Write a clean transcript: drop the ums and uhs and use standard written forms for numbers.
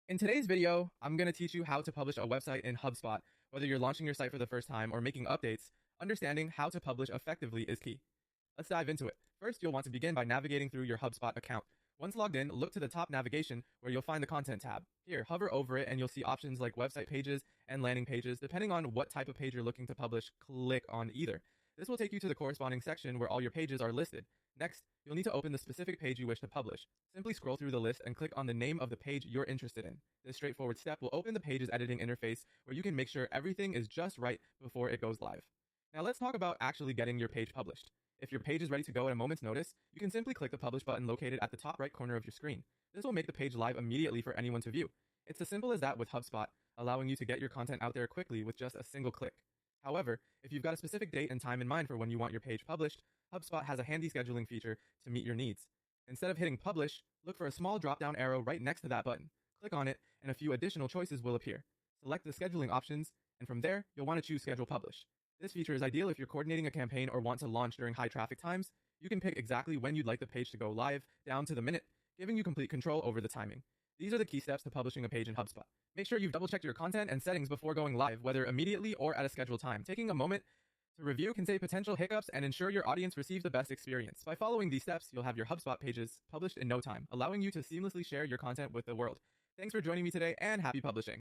In today's video, I'm going to teach you how to publish a website in HubSpot. Whether you're launching your site for the first time or making updates, understanding how to publish effectively is key. Let's dive into it. First, you'll want to begin by navigating through your HubSpot account. Once logged in, look to the top navigation where you'll find the Content tab. Here, hover over it and you'll see options like website pages and landing pages. Depending on what type of page you're looking to publish, click on either. This will take you to the corresponding section where all your pages are listed. Next, you'll need to open the specific page you wish to publish. Simply scroll through the list and click on the name of the page you're interested in. This straightforward step will open the page's editing interface where you can make sure everything is just right before it goes live. Now let's talk about actually getting your page published. If your page is ready to go at a moment's notice, you can simply click the publish button located at the top right corner of your screen. This will make the page live immediately for anyone to view. It's as simple as that with HubSpot, allowing you to get your content out there quickly with just a single click. However, if you've got a specific date and time in mind for when you want your page published, HubSpot has a handy scheduling feature to meet your needs. Instead of hitting publish, look for a small drop-down arrow right next to that button. Click on it, and a few additional choices will appear. Select the scheduling options, and from there, you'll want to choose Schedule Publish. This feature is ideal if you're coordinating a campaign or want to launch during high traffic times. You can pick exactly when you'd like the page to go live, down to the minute, giving you complete control over the timing. These are the key steps to publishing a page in HubSpot. Make sure you've double-checked your content and settings before going live, whether immediately or at a scheduled time. Taking a moment to review can save potential hiccups and ensure your audience receives the best experience. By following these steps, you'll have your HubSpot pages published in no time, allowing you to seamlessly share your content with the world. Thanks for joining me today, and happy publishing.